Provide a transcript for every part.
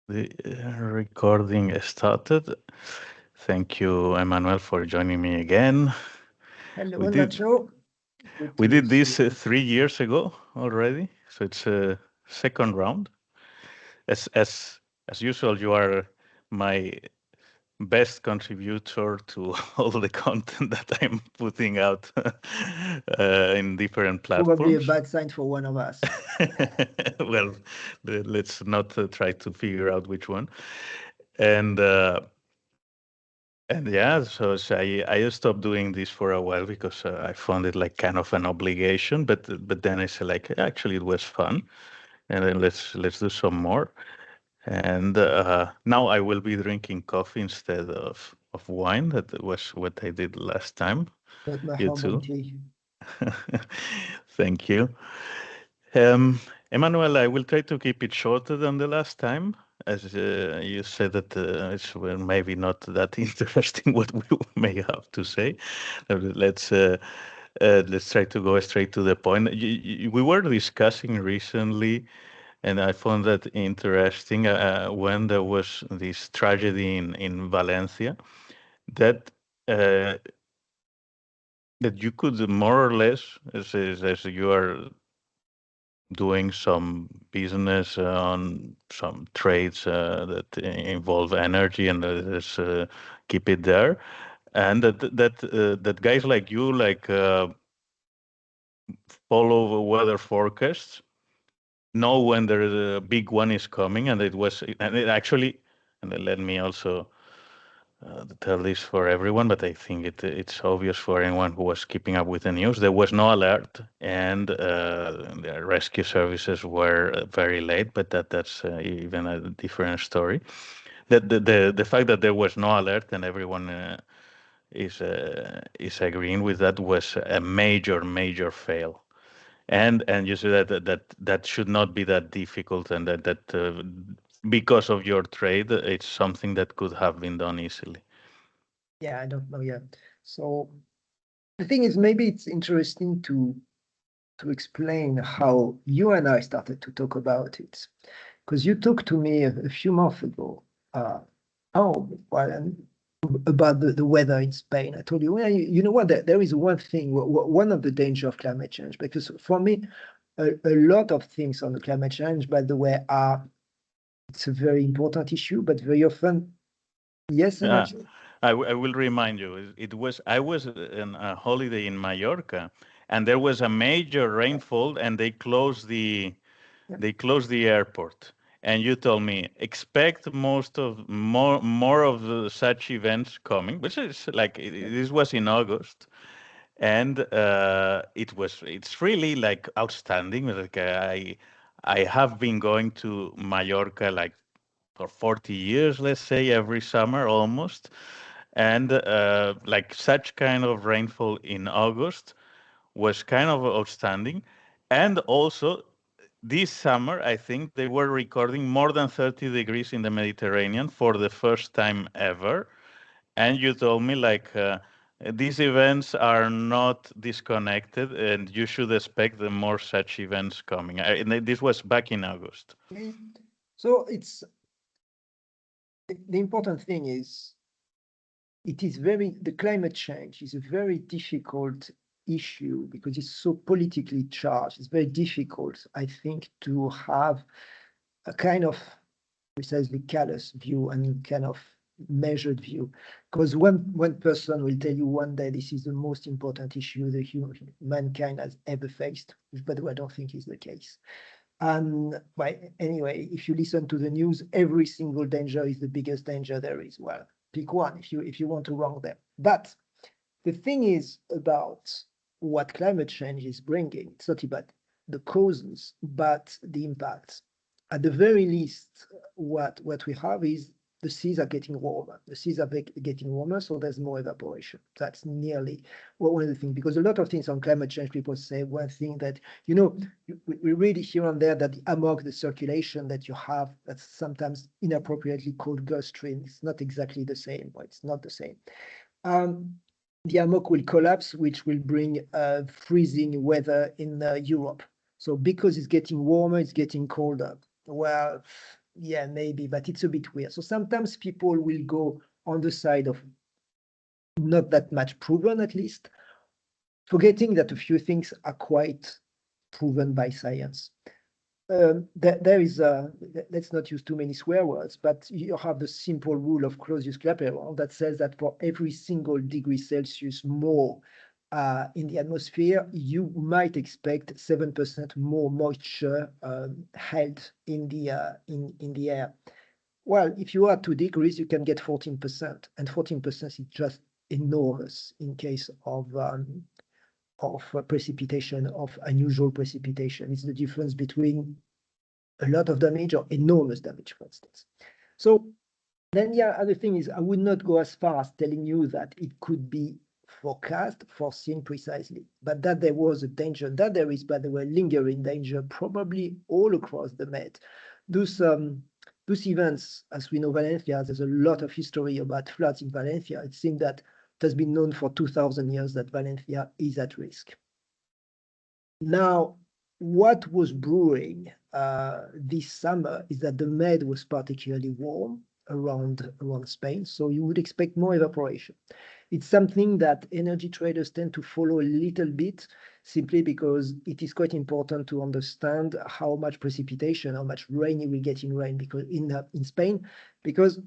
The recording started. Thank you, Emmanuel, for joining me again. We Hello, did Nacho. Good we to did see this you. 3 years ago already, so it's a second round. As usual, you are my best contributor to all the content that I'm putting out in different Probably a platforms. bad sign for one of us. Well, let's not try to figure out which one. And yeah, so I stopped doing this for a while because I found it like kind of an obligation. But then I said like actually it was fun, and then let's do some more. And now I will be drinking coffee instead of wine. That was what I did last time. But my You herbal too. tea. Thank you. Um, Emmanuel, I will try to keep it shorter than the last time. As you said that it's well, maybe not that interesting what we may have to say. Let's try to go straight to the point. We were discussing recently, and I found that interesting when there was this tragedy in Valencia that uh, that you could more or less, as you are doing some business on some trades that involve energy and keep it there, and that guys like you follow the weather forecasts, know when there is a big one is coming, and it actually, and then let me also tell this for everyone, but I think it's obvious for anyone who was keeping up with the news. There was no alert, and the rescue services were very late. But that's even a different story. The fact that there was no alert and everyone is agreeing with that was a major fail. And you see that should not be that difficult, and that because of your trade, it's something that could have been done easily. Yeah, I don't know yet. So the thing is, maybe it's interesting to explain how you and I started to talk about it. Because you talked to me a few months ago. Uh, oh, well, about the weather in Spain. I told you, well, you know what? There is one thing, one of the danger of climate change, because for me, a lot of things on the climate change, by the way, are it's a very important issue, but very often, yes, and Yeah, actually, I will remind you. It was I was on a holiday in Mallorca, and there was a major yeah, rainfall, and yeah, they closed the airport. And you told me expect more of such events coming, which is like yeah. this was in August, and it's really like outstanding. Like I have been going to Mallorca like for 40 years, let's say, every summer almost. And like such kind of rainfall in August was kind of outstanding. And also, this summer, I think they were recording more than 30 degrees in the Mediterranean for the first time ever. And you told me like these events are not disconnected, and you should expect the more such events coming. And this was back in August. Yeah. So it's the important thing is it is the climate change is a very difficult issue because it's so politically charged. It's very difficult, I think, to have a kind of precisely callous view and kind of measured view. Because one person will tell you one day this is the most important issue mankind has ever faced, which by the way I don't think is the case. And well, anyway, if you listen to the news, every single danger is the biggest danger there is. Well, pick one if you want to rank them. But the thing is about what climate change is bringing. It's not about the causes, but the impacts. At the very least, what we have is the seas are getting warmer. The seas are getting warmer, so there's more evaporation. That's nearly one of the things. Because a lot of things on climate change, people say one thing that we read here and there that the amok, the circulation that you have, that's sometimes inappropriately called Gulf Stream. It's not exactly the same. Well, it's not the same. Um, the hammock will collapse, which will bring freezing weather in Europe. So because it's getting warmer, it's getting colder. Well, yeah, maybe, but it's a bit weird. So sometimes people will go on the side of not that much proven, at least, forgetting that a few things are quite proven by science. There is let's not use too many swear words, but you have the simple rule of Clausius-Clapeyron that says that for every single degree Celsius more in the atmosphere, you might expect 7% more moisture held in the air. Well, if you are 2 degrees, you can get 14%, and 14% is just enormous in case of precipitation, of unusual precipitation. It's the difference between a lot of damage or enormous damage, for instance. So then the other thing is I would not go as far as telling you that it could be foreseen precisely, but that there was a danger, that there is, by the way, lingering danger probably all across the Med. Those events, as we know, Valencia, there's a lot of history about floods in Valencia. It seems that it has been known for 2,000 years that Valencia is at risk. Now, what was brewing this summer is that the Med was particularly warm around Spain, so you would expect more evaporation. It's something that energy traders tend to follow a little bit, simply because it is quite important to understand how much precipitation, how much rain you will get in rain, because in Spain, because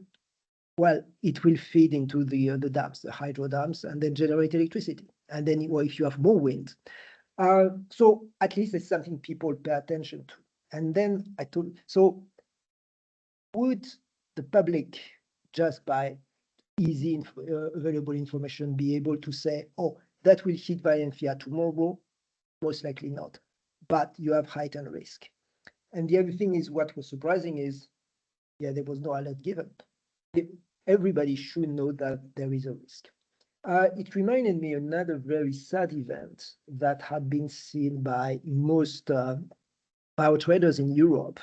well, it will feed into the dams, the hydro dams, and then generate electricity. And then, well, if you have more wind, so at least it's something people pay attention to. And then I told, so would the public, just by easy available information, be able to say, oh, that will hit Valencia tomorrow? Most likely not, but you have heightened risk. And the other thing is, what was surprising is, yeah, there was no alert given. Everybody should know that there is a risk. It reminded me another very sad event that had been seen by most power traders in Europe,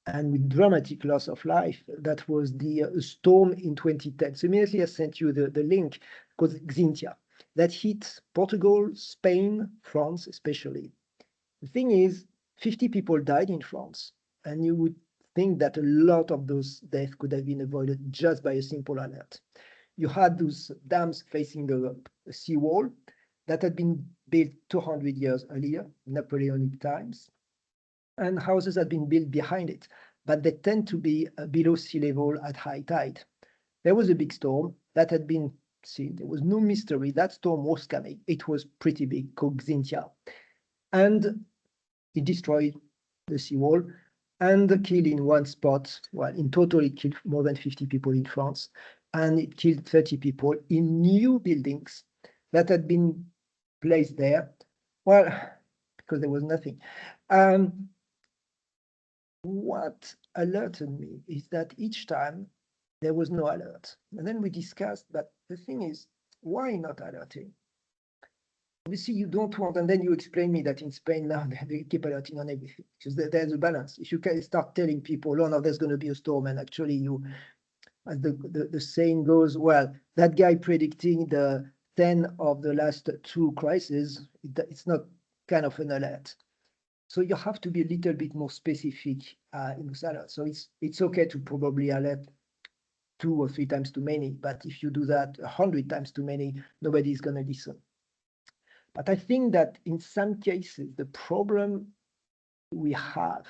and with dramatic loss of life. That was the storm in 2010. So immediately I sent you the link, called Xintia, that hit Portugal, Spain, France especially. The thing is, 50 people died in France, and you would think that a lot of those deaths could have been avoided just by a simple alert. You had those dams facing the seawall that had been built 200 years earlier, Napoleonic times, and houses had been built behind it, but they tend to be below sea level at high tide. There was a big storm that had been seen. There was no mystery. That storm was coming. It was pretty big, called Xintia, and it destroyed the seawall and killed in one spot. Well, in total, it killed more than 50 people in France, and it killed 30 people in new buildings that had been placed there. Well, because there was nothing. What alerted me is that each time there was no alert. And then we discussed, but the thing is, why not alerting? Obviously, you don't want, and then you explain me that in Spain now they keep alerting on everything, because there's a balance. If you can start telling people, oh no, there's going to be a storm, and actually you, as the saying goes, well, that guy predicting the 10 of the last two crises, it's not kind of an alert. So you have to be a little bit more specific in those alerts. So it's okay to probably alert 2 or 3 times too many, but if you do that 100 times too many, nobody's going to listen. But I think that in some cases, the problem we have,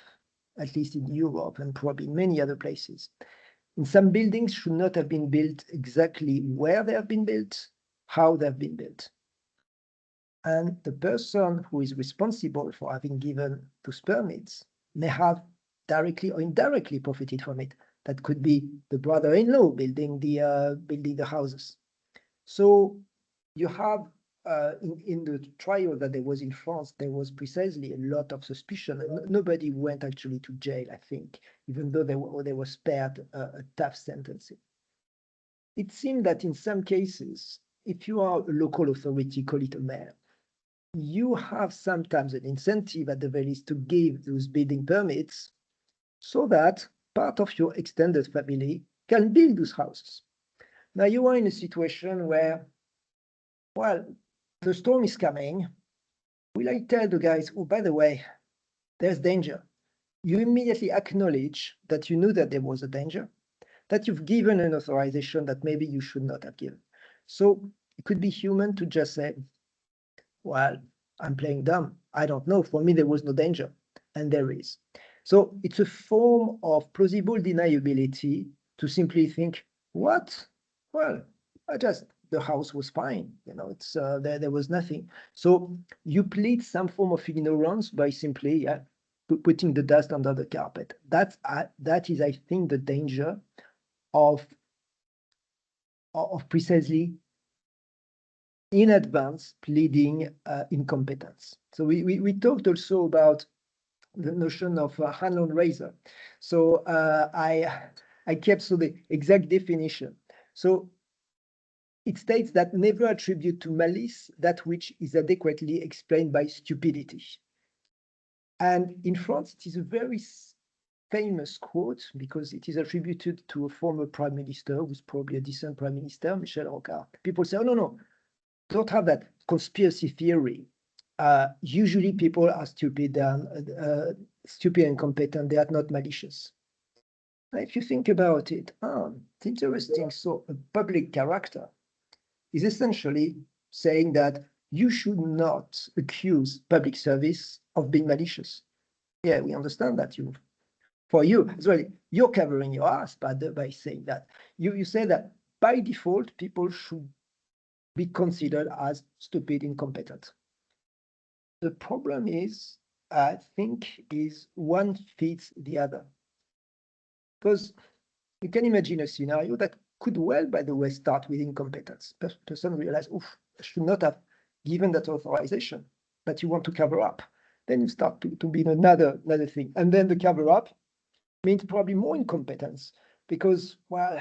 at least in Europe and probably in many other places, in some buildings should not have been built exactly where they have been built, how they have been built. And the person who is responsible for having given those permits may have directly or indirectly profited from it. That could be the brother-in-law building the houses. So you have in the trial that there was in France, there was precisely a lot of suspicion. Nobody went actually to jail, I think, even though they were spared a tough sentencing. It seemed that in some cases, if you are a local authority, call it a mayor, you have sometimes an incentive at the very least to give those building permits so that part of your extended family can build those houses. Now you are in a situation where, well, the storm is coming. Will I tell the guys, oh, by the way, there's danger. you immediately acknowledge that you knew that there was a danger, that you've given an authorization that maybe you should not have given. So it could be human to just say, well, I'm playing dumb. I don't know. For me, there was no danger. And there is. So it's a form of plausible deniability to simply think, what? Well, the house was fine. There was nothing. So you plead some form of ignorance by simply putting the dust under the carpet. That is, I think, the danger of precisely in advance pleading incompetence. So we talked also about the notion of Hanlon razor. So I kept the exact definition. So it states that never attribute to malice that which is adequately explained by stupidity. And in France, it is a very famous quote because it is attributed to a former prime minister who's probably a decent prime minister, Michel Rocard. People say, oh, no, don't have that conspiracy theory. Usually people are stupid and incompetent. They are not malicious. If you think about it, it's interesting. So a public character is essentially saying that you should not accuse public service of being malicious. Yeah, we understand that for you as well, you're covering your ass by saying that. You say that by default, people should be considered as stupid, incompetent. The problem is, I think, is one feeds the other. Because you can imagine a scenario that could well, by the way, start with incompetence. Person realize, oof, I should not have given that authorization, but you want to cover up. Then you start to be another thing. And then the cover up means probably more incompetence because, well,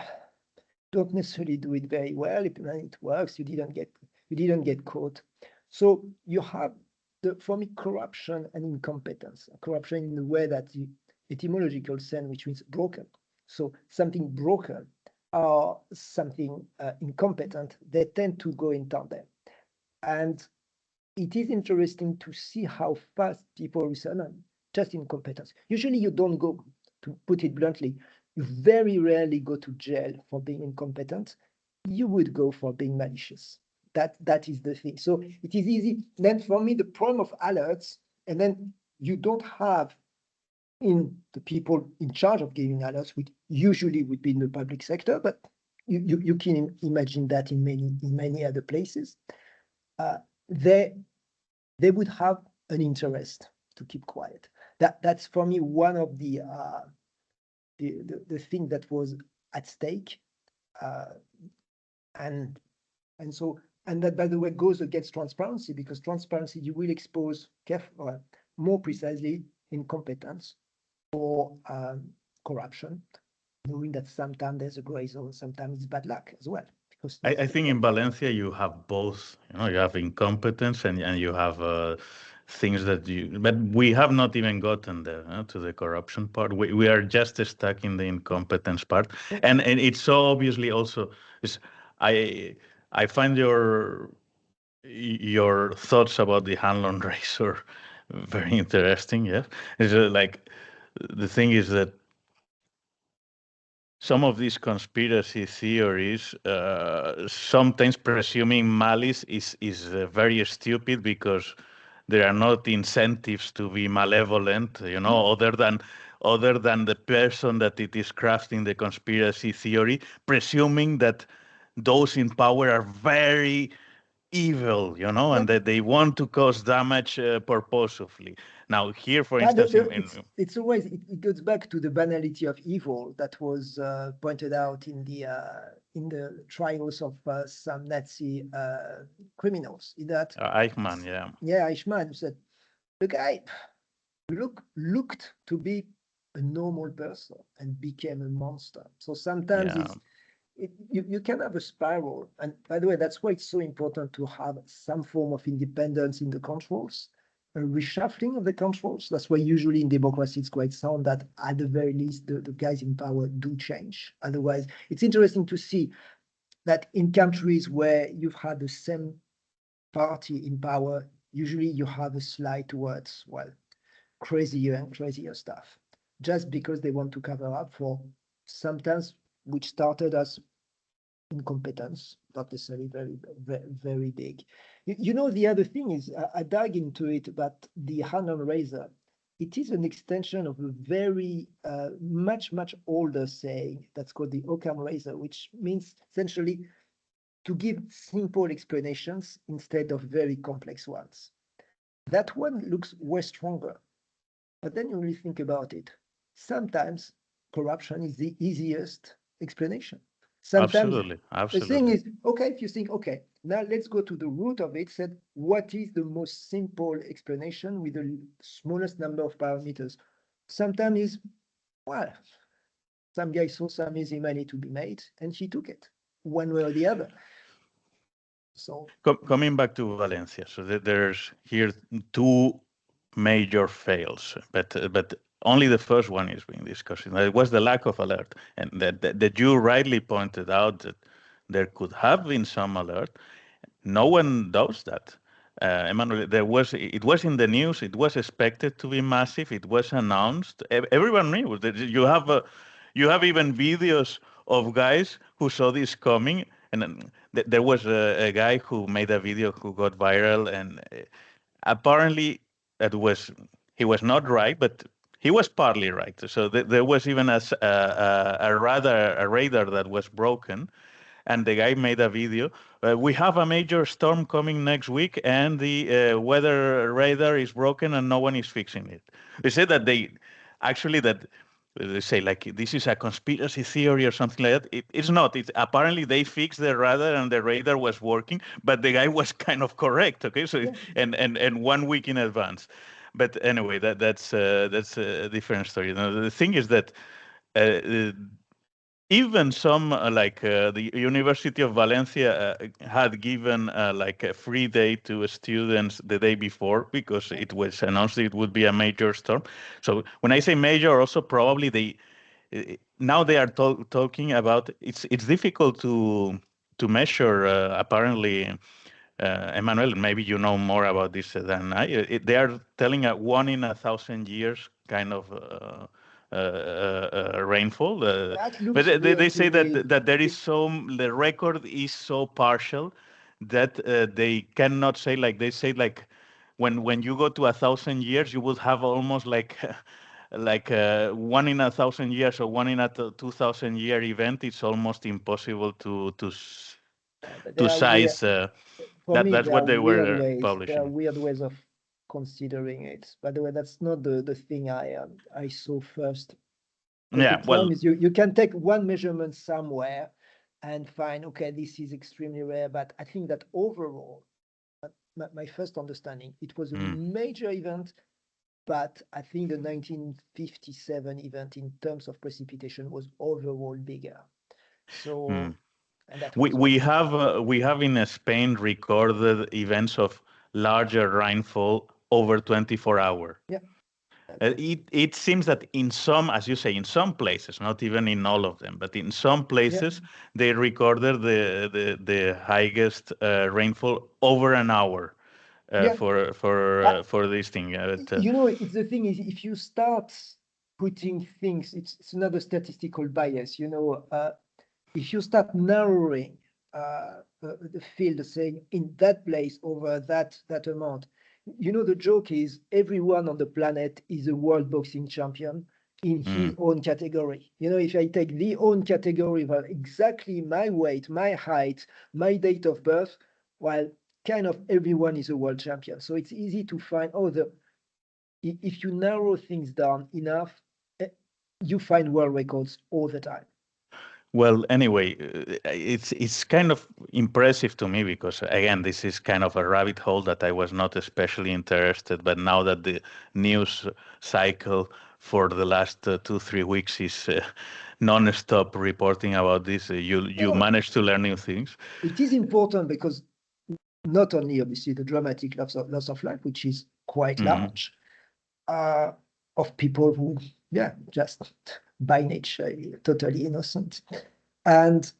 don't necessarily do it very well. When it works, you didn't get caught. So you have for me, corruption and incompetence. Corruption in the way that the etymological sense, which means broken. So something broken or something incompetent, they tend to go in tandem. And it is interesting to see how fast people reason just incompetence. Usually you don't go, to put it bluntly, you very rarely go to jail for being incompetent. You would go for being malicious. That is the thing. So it is easy. Then for me, the problem of alerts, and then you don't have in the people in charge of giving alerts, which usually would be in the public sector, but you can imagine that in many other places. They would have an interest to keep quiet. That's for me one of the thing that was at stake, and so that, by the way, goes against transparency, because transparency, you will expose more precisely incompetence or corruption, knowing that sometimes there's a gray zone, sometimes it's bad luck as well. Because I think in Valencia you have both. You have incompetence and you have things that you. But we have not even gotten there to the corruption part. We are just stuck in the incompetence part, and it's so obviously also. I I find your thoughts about the Hanlon razor very interesting. Yes, it's like the thing is that some of these conspiracy theories, sometimes presuming malice is very stupid because there are not incentives to be malevolent, other than the person that it is crafting the conspiracy theory, presuming that those in power are very evil, and that they want to cause damage purposefully. Now, here, for instance, it's always it goes back to the banality of evil that was pointed out in the trials of some Nazi criminals. That Eichmann, Eichmann said the guy looked to be a normal person and became a monster. So sometimes you can have a spiral. And by the way, that's why it's so important to have some form of independence in the controls, a reshuffling of the controls. That's why usually in democracy it's quite sound that at the very least the guys in power do change. Otherwise, it's interesting to see that in countries where you've had the same party in power, usually you have a slide towards, well, crazier and crazier stuff. just because they want to cover up for sometimes which started as incompetence, not necessarily very big. The other thing is, I dug into it, but the Hanlon razor, it is an extension of a very much older saying that's called the Occam razor, which means essentially to give simple explanations instead of very complex ones. That one looks way stronger, but then you really think about it. Sometimes corruption is the easiest explanation. Sometimes Absolutely, the thing absolutely. is, okay, if you think, okay, now let's go to the root of it, said, what is the most simple explanation with the smallest number of parameters? Sometimes is, well, some guy saw some easy money to be made and he took it one way or the other. So, Coming back to Valencia, so there's here two major fails, but only the first one is being discussed. It was the lack of alert, and that you rightly pointed out that there could have been some alert. No one does that. Emmanuel, it was in the news. It was expected to be massive. It was announced. Everyone knew that you have even videos of guys who saw this coming. And then there was a guy who made a video who got viral, and apparently that was he was not right, but he was partly right. So there was even a radar that was broken, and the guy made a video. We have a major storm coming next week, and the weather radar is broken, and no one is fixing it. They said that they say like this is a conspiracy theory or something like that. It's not. It's apparently they fixed the radar and the radar was working, but the guy was kind of correct. Okay, so yeah, and 1 week in advance. But anyway, that's a different story. The thing is that uh, even some the University of Valencia had given like a free day to students the day before because yeah, it was announced it would be a major storm. So when I say major, also probably now they are talking about it's difficult to measure apparently. Emmanuel, maybe you know more about this than I. They are telling a 1 in 1,000 years kind of rainfall, that but looks they weird to say that me. there is the record is so partial that they cannot say like they say like when you go to 1,000 years, you would have almost like 1 in 1,000 years or 1 in a 2,000 year event. It's almost impossible But to there are weird, size. for me, That's there are what they weird were ways. There are publishing. weird ways of considering it. By the way, that's not the thing I saw first. The Yeah, well, problem is you can take one measurement somewhere and find, okay, this is extremely rare. But I think that overall, my first understanding, it was a mm, major event, but I think the 1957 event in terms of precipitation was overall bigger. mm. So, and that was what, We have in Spain recorded events of larger rainfall over 24 hours. yeah, that, It seems that in some, as you say, in some places, not even in all of them, but in some yeah, places, they recorded the highest rainfall over an hour yeah. for this thing. It's the thing is if you start putting things, it's another statistical bias. If you start narrowing the field, saying in that place over that amount, the joke is everyone on the planet is a world boxing champion in his mm. own category. If I take the own category of exactly my weight, my height, my date of birth, well, kind of everyone is a world champion. So it's easy to find, if you narrow things down enough, eh, you find world records all the time. Well, anyway, it's kind of impressive to me because again, this is kind of a rabbit hole that I was not especially interested. But now that the news cycle for the last 2 3 weeks is non-stop reporting about this, you No, managed to learn new things. it is important because not only obviously the dramatic loss of life, which is quite Hmm. large, uh, of people who, yeah, just by nature totally innocent, and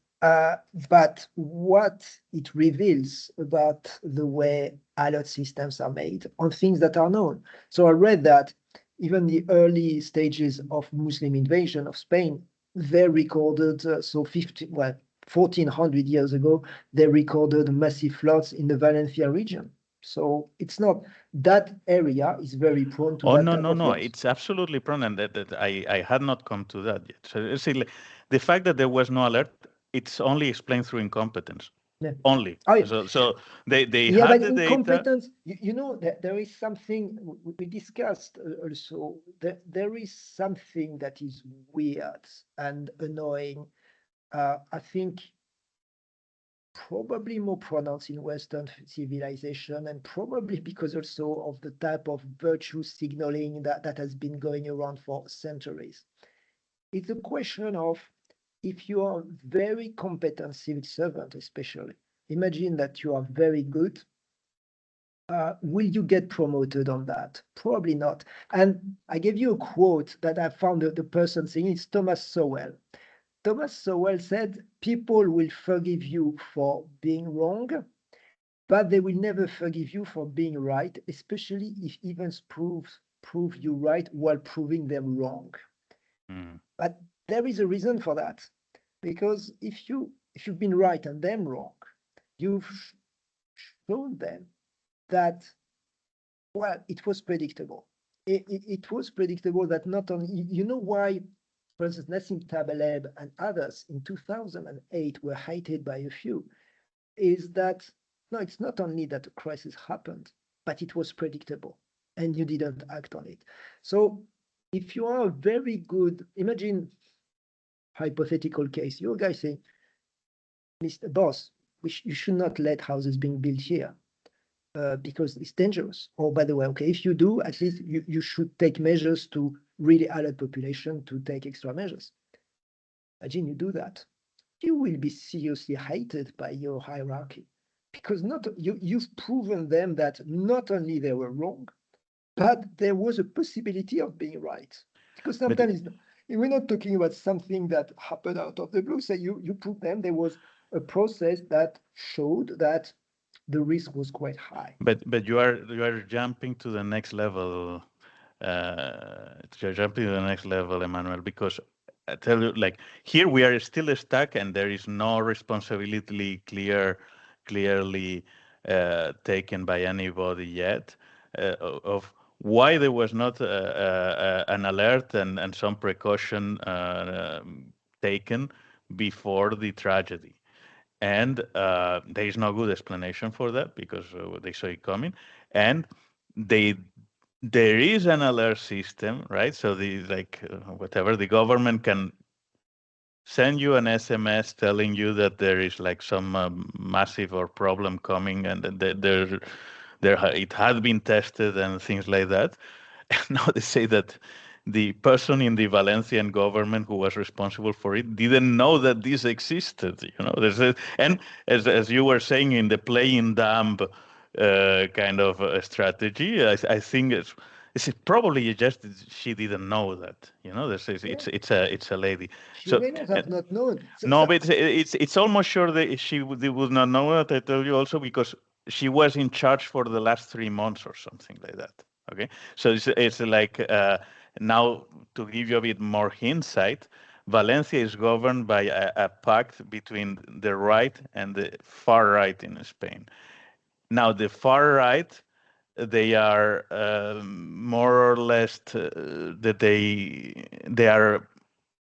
but what it reveals about the way alert systems are made on things that are known. So I read that even the early stages of Muslim invasion of Spain, they recorded, so 50, well, 1400 years ago, they recorded massive floods in the Valencia region. So it's not, that area is very prone to Oh that no, type no, of no! floods. It's absolutely prone, and that I had not come to that yet. So you see, like, the fact that there was no alert, it's only explained through incompetence. Yeah. Only. I, So they yeah, had but the data. incompetence, you know, that there is something we discussed also, that there is something that is weird and annoying. I think probably more pronounced in Western civilization, and probably because also of the type of virtue signaling that has been going around for centuries. It's a question of, if you are very competent civil servant, especially, imagine that you are very good. Will you get promoted on that? Probably not. And I gave you a quote that I found the person saying, it's Thomas Sowell. Thomas Sowell said, people will forgive you for being wrong, but they will never forgive you for being right, especially if events prove you right while proving them wrong. Mm. But there is a reason for that, because if you've been right and them wrong, you've shown them that, well, it was predictable. It was predictable that not only, you know why, for instance, Nassim Taleb and others in 2008 were hated by a few, is that, no, it's not only that a crisis happened, but it was predictable and you didn't act on it. So if you are a very good, imagine hypothetical case, you're a guy saying, Mr. Boss, you should not let houses being built here. Because it's dangerous. Or by the way, okay, if you do, at least you should take measures to really alert population to take extra measures. Imagine you do that. You will be seriously hated by your hierarchy, because not you've proven them that not only they were wrong, but there was a possibility of being right. Because But sometimes we're not talking about something that happened out of the blue. So you prove them there was a process that showed that the risk was quite high. but you are jumping to the next level. You're jumping to the next level, Emmanuel, because I tell you, like, here we are still stuck, and there is no responsibility clearly taken by anybody yet, of why there was not an alert and some precaution taken before the tragedy. And there is no good explanation for that, because they saw it coming. And they there is an alert system, right? So the, like, whatever, the government can send you an SMS telling you that there is like some massive or problem coming, and that it had been tested and things like that. And now they say that the person in the Valencian government who was responsible for it didn't know that this existed. And as you were saying, in the playing dumb kind of strategy, I think it's probably just she didn't know that. Yeah, It's a lady. she So may not uh, have not known. no, but it's almost sure that they would not know that. I tell you also because she was in charge for the last 3 months or something like that. Okay, so it's like now, to give you a bit more insight, Valencia is governed by a pact between the right and the far right in Spain. Now the far right, they are more or less that they are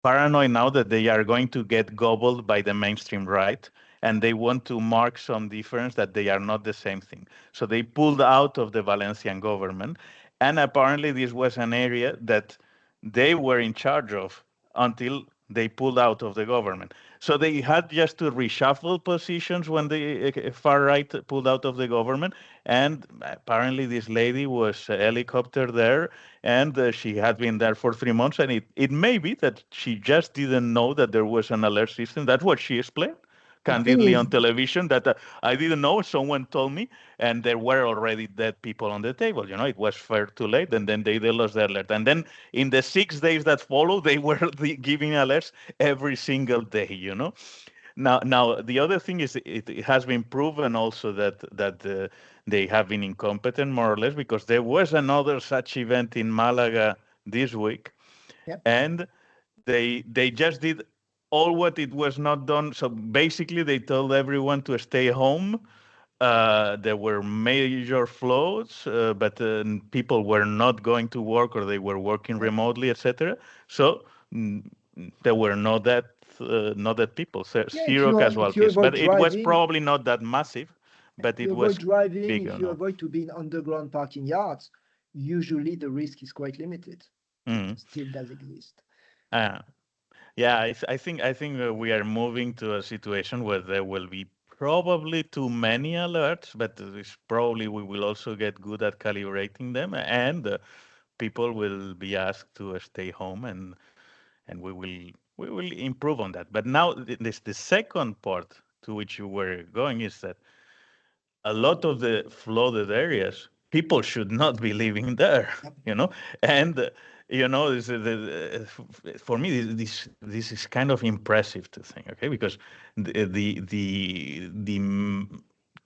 paranoid now that they are going to get gobbled by the mainstream right, and they want to mark some difference that they are not the same thing. So they pulled out of the Valencian government, and apparently this was an area that they were in charge of until they pulled out of the government. So they had just to reshuffle positions when the far right pulled out of the government. And apparently, this lady was a helicopter there, and she had been there for 3 months. And it may be that she just didn't know that there was an alert system. That's what she explained The thing candidly on is, television, that I didn't know. Someone told me, and there were already dead people on the table. It was far too late, and then they lost their alert. And then in the 6 days that followed, they were giving alerts every single day. Now the other thing is it has been proven also that they have been incompetent more or less because there was another such event in Malaga this week, Yeah, and they just did all what it was not done. So basically, they told everyone to stay home. There were major floods, but people were not going to work or they were working yeah, remotely, etc. So mm, there were not that people, yeah. zero If you casualties. avoid But it was driving, probably not that massive, but it you avoid was driving, big if you enough. avoid to be in underground parking yards, usually the risk is quite limited. Mm. Still does exist. Uh, Yeah, I think we are moving to a situation where there will be probably too many alerts, but it's probably we will also get good at calibrating them, and people will be asked to stay home, and we will improve on that. But now this the second part to which you were going is that a lot of the flooded areas, people should not be living there, Yep. and for me this is kind of impressive to think, okay, because the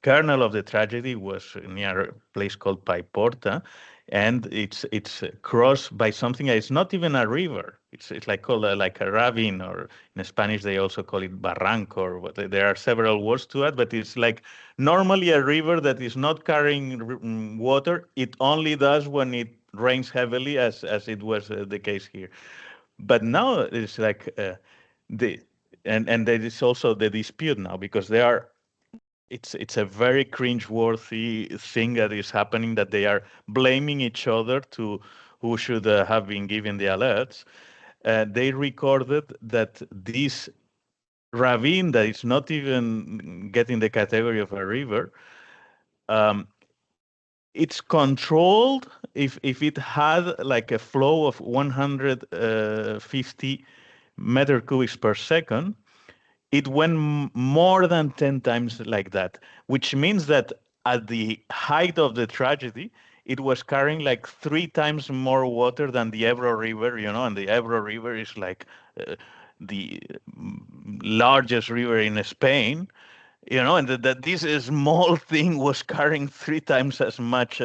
kernel of the tragedy was near a place called Paiporta, and it's crossed by something that is not even a river. It's like called like a ravine, or in Spanish they also call it barranco, or what. There are several words to it, but it's like normally a river that is not carrying water. It only does when it rains heavily, as it was the case here. But now it's like the and there is also the dispute now because they are it's a very cringe-worthy thing that is happening, that they are blaming each other to who should have been given the alerts. They recorded that this ravine that is not even getting the category of a river, um, it's controlled if it had like a flow of 150 meter cubics per second. It went more than 10 times like that, which means that at the height of the tragedy, it was carrying like 3 times more water than the Ebro River, and the Ebro River is like the largest river in Spain, and that this small thing was carrying 3 times as much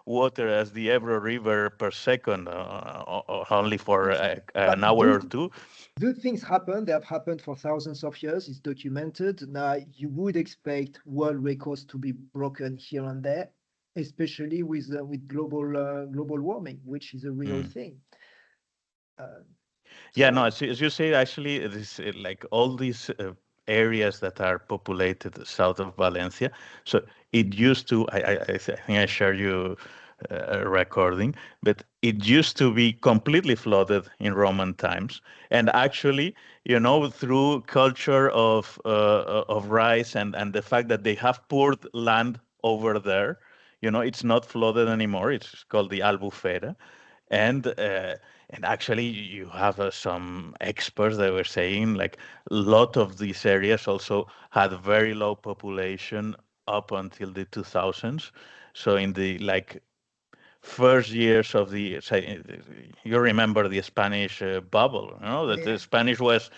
water as the Ebro River per second, only for Yes. an But hour or two. those things happen. They have happened for thousands of years. It's documented. Now, you would expect world records to be broken here and there, especially with global warming, which is a real Mm. thing. Uh, Yeah, no, so as you say, actually, this like all these areas that are populated south of Valencia. So it used to, I think I shared you a recording, but it used to be completely flooded in Roman times. And actually, through culture of rice and the fact that they have poured land over there, it's not flooded anymore. It's called the Albufera, and actually you have some experts that were saying like a lot of these areas also had very low population up until the 2000s. So in the like first years of the say, you remember the Spanish bubble, that the yeah, Spanish was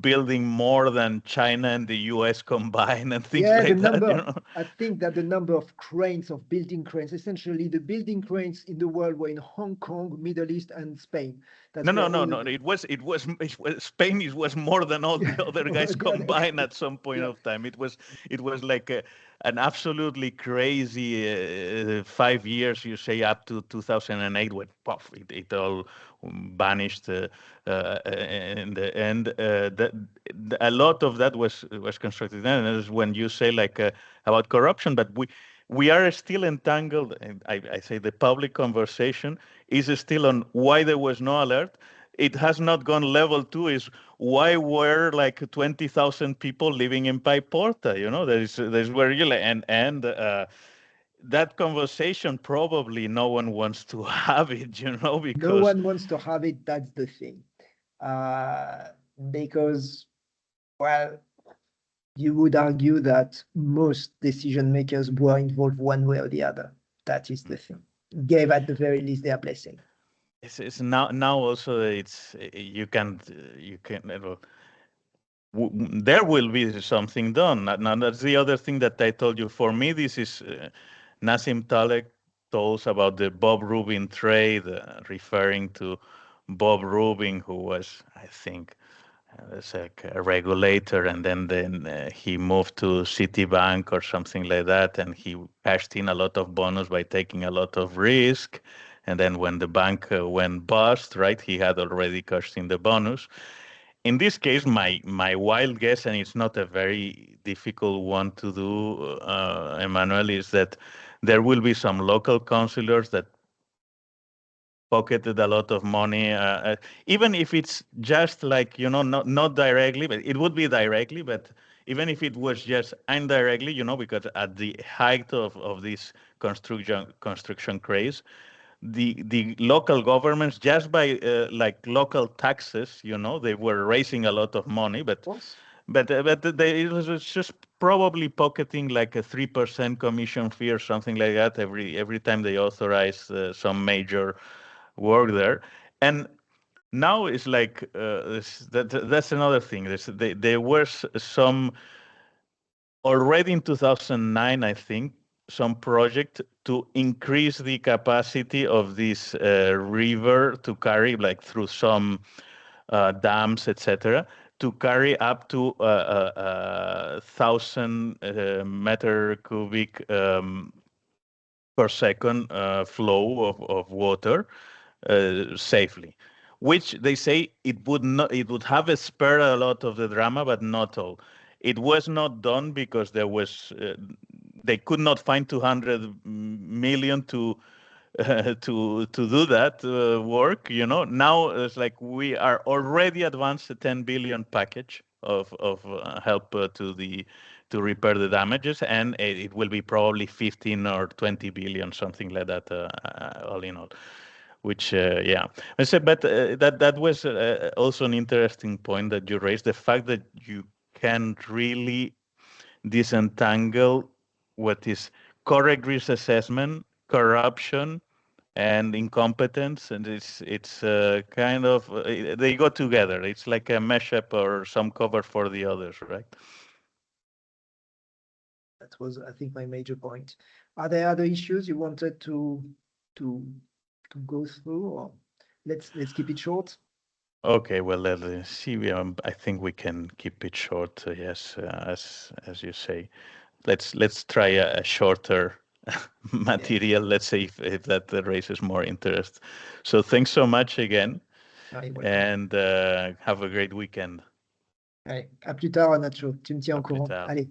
building more than China and the US combined and things yeah, the like that, number. I think that the number of cranes, of building cranes, essentially the building cranes in the world were in Hong Kong, Middle East, and Spain. No, That's where no, no, all no. the It was Spain. It was more than all yeah, the other guys okay, combined at some point yeah. of time. It was like an absolutely crazy 5 years. You say up to 2008, when puff, it all vanished. In the end, a lot of that was constructed then. And that's when you say like about corruption, but we are still entangled. And I say the public conversation is still on why there was no alert. It has not gone level two. Is why were like 20,000 people living in Paiporta? There's where you like, and that conversation probably no one wants to have it. No Because one wants to have it. That's the thing. Uh, because, well, you would argue that most decision makers were involved one way or the other. That is the thing. Gave at the very least their blessing. it's now also it's you can there will be something done. Now, that's the other thing that I told you. For me, this is Nassim Taleb told us about the Bob Rubin trade, referring to Bob Rubin, who was, I think, as a regulator, and then he moved to Citibank or something like that, and he cashed in a lot of bonus by taking a lot of risk. And then when the bank went bust, right, he had already cashed in the bonus. In this case, my wild guess, and it's not a very difficult one to do, Emmanuel, is that there will be some local councillors that pocketed a lot of money, even if it's just like, not directly, but it would be directly, but even if it was just indirectly, because at the height of this construction craze, the local governments, just by like local taxes, they were raising a lot of money, but course. it was just probably pocketing like a 3% commission fee or something like that every time they authorize some major work there. And now it's like that's another thing. There was some already in 2009, I think, some project to increase the capacity of this river to carry, like through some dams, etc., to carry up to 1,000 meter cubic per second flow of water safely, which they say it would have spared a lot of the drama, but not all. It was not done because they could not find 200 million to do that work. Now it's like we are already advanced a 10 billion package of help to repair the damages, and it will be probably 15 or 20 billion, something like that, all in all. Which yeah, I said, but that was also an interesting point that you raised, the fact that you can really disentangle what is correct risk assessment, corruption, and incompetence, and it's kind of they go together. It's like a mashup or some cover for the others, right? That was, I think, my major point. Are there other issues you wanted to to go through, or let's keep it short? Okay, well, let's see. I think we can keep it short. Yes, as you say. Let's try a shorter Yes. material. Let's say if that raises more interest. So thanks so much again, Allez, welcome. and have a great weekend. Allez, à plus tard, Nacho. Tu me tiens À au plus courant. tard. Allez.